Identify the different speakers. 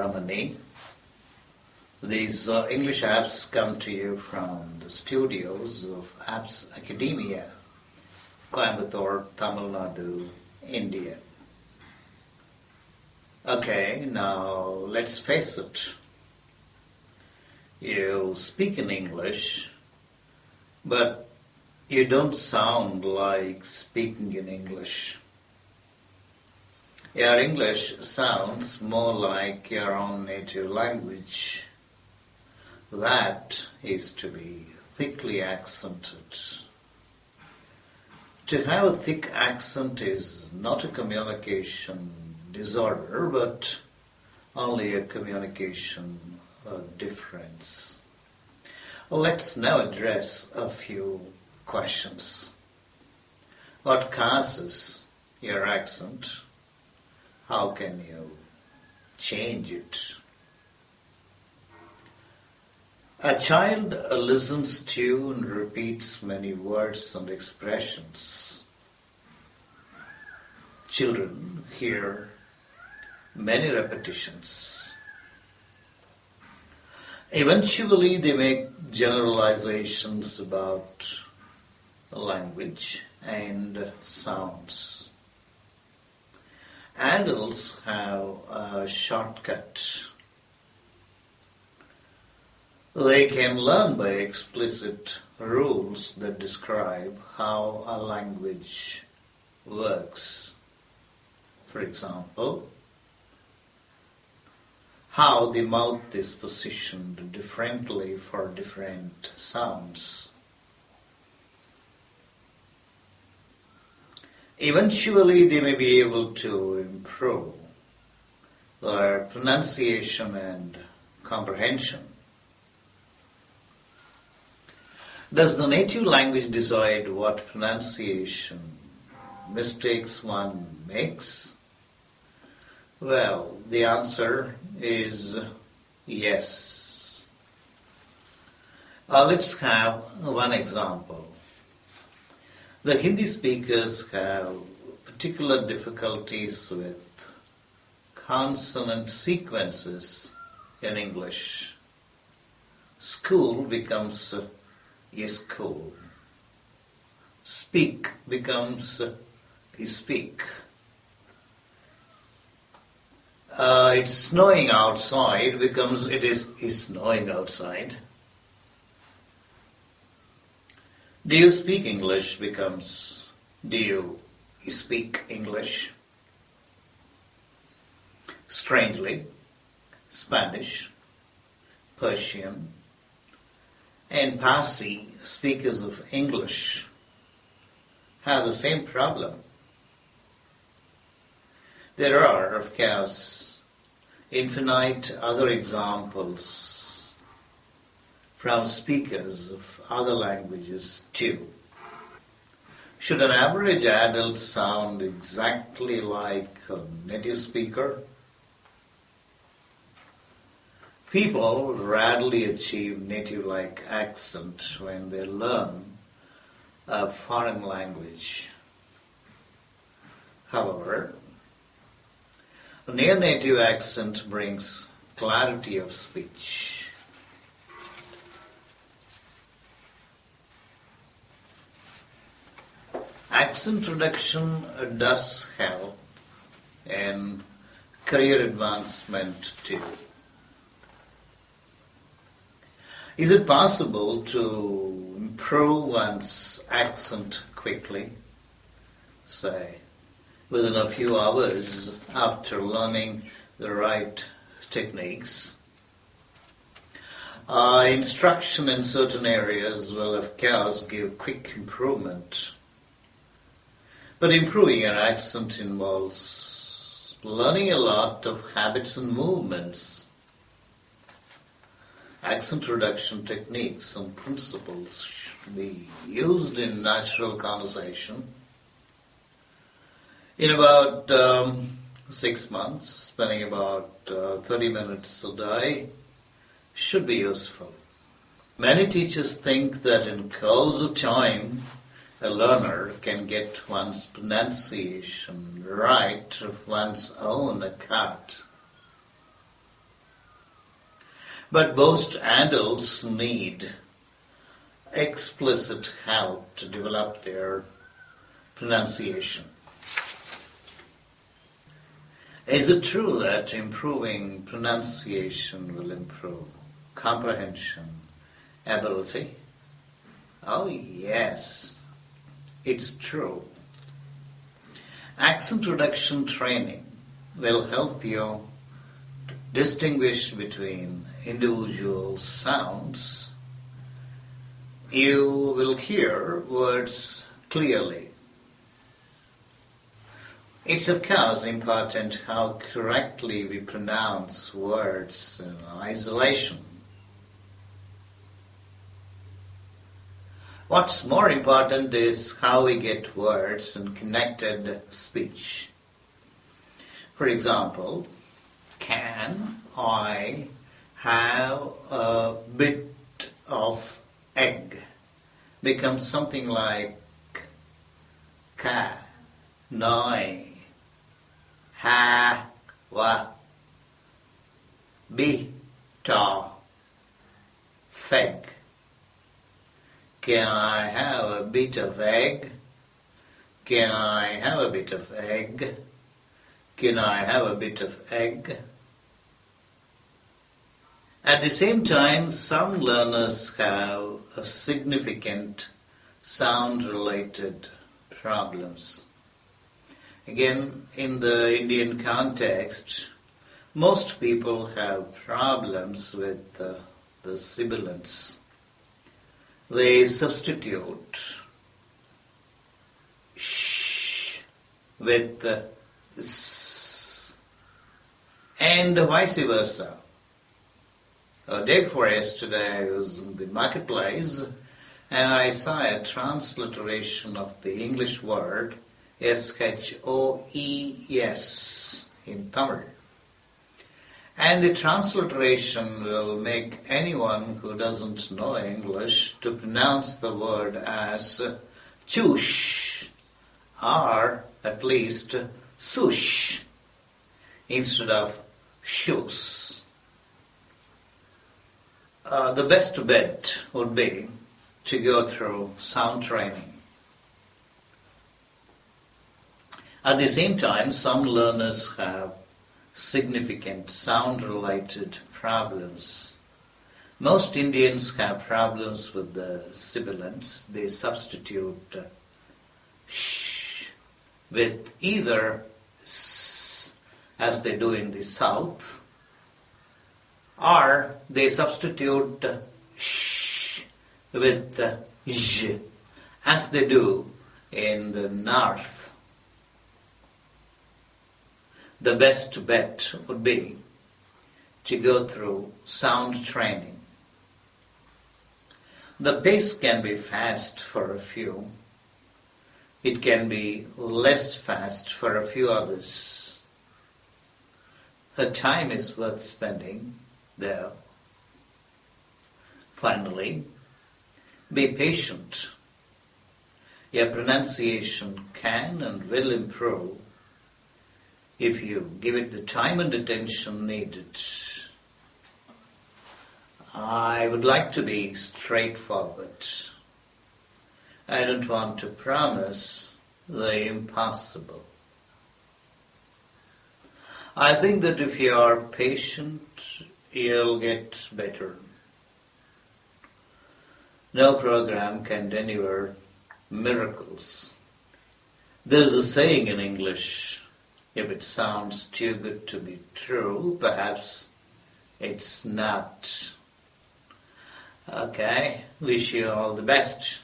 Speaker 1: Dr.Ramani. These English apps come to you from the studios of Apps Academia, Coimbatore, Tamil Nadu, India. Okay, now let's face it. You speak in English, but you don't sound like speaking in English. Your English sounds more like your own native language. That is to be thickly accented. To have a thick accent is not a communication disorder, but only a communication difference. Let's now address a few questions. What causes your accent? How can you change it? A child listens to and repeats many words and expressions. Children hear many repetitions. Eventually they make generalizations about language and sounds. Adults have a shortcut. They can learn by explicit rules that describe how a language works. For example, how the mouth is positioned differently for different sounds. Eventually, they may be able to improve their pronunciation and comprehension. Does the native language decide what pronunciation mistakes one makes? Well, the answer is yes. Let's have one example. The Hindi speakers have particular difficulties with consonant sequences in English. School becomes school. Speak becomes speak. It's snowing outside becomes it is snowing outside. Do you speak English becomes do you speak English? Strangely, Spanish, Persian, and Parsi speakers of English have the same problem. There are, of course, infinite other examples from speakers of other languages too. Should an average adult sound exactly like a native speaker? People rarely achieve native-like accent when they learn a foreign language. However, a near-native accent brings clarity of speech. Accent reduction does help in career advancement too. Is it possible to improve one's accent quickly, say, within a few hours after learning the right techniques? Instruction in certain areas will, of course, give quick improvement. But improving your accent involves learning a lot of habits and movements. Accent reduction techniques and principles should be used in natural conversation. In about 6 months, spending about 30 minutes a day should be useful. Many teachers think that in course of time, a learner can get one's pronunciation right of one's own accord. But most adults need explicit help to develop their pronunciation. Is it true that improving pronunciation will improve comprehension ability? Oh yes, it's true. Accent reduction training will help you distinguish between individual sounds. You will hear words clearly. It's of course important how correctly we pronounce words in isolation. What's more important is how we get words in connected speech. For example, can I have a bit of egg becomes something like can I have a bit of egg. Can I have a bit of egg? Can I have a bit of egg? Can I have a bit of egg? At the same time, some learners have a significant sound-related problems. Again, in the Indian context, most people have problems with the sibilants. They substitute sh with s and vice versa. Day before yesterday I was in the marketplace and I saw a transliteration of the English word SHOES in Tamil. And the transliteration will make anyone who doesn't know English to pronounce the word as choosh or at least sush instead of shoes. The best bet would be to go through sound training. At the same time, some learners have significant sound-related problems. Most Indians have problems with the sibilants. They substitute sh with either s, as they do in the south, or they substitute sh with j, as they do in the north. The best bet would be to go through sound training. The pace can be fast for a few. It can be less fast for a few others. The time is worth spending there. Finally, be patient. Your pronunciation can and will improve if you give it the time and attention needed. I would like to be straightforward. I don't want to promise the impossible. I think that if you are patient, you'll get better. No program can deliver miracles. There's a saying in English, if it sounds too good to be true, perhaps it's not. Okay, wish you all the best.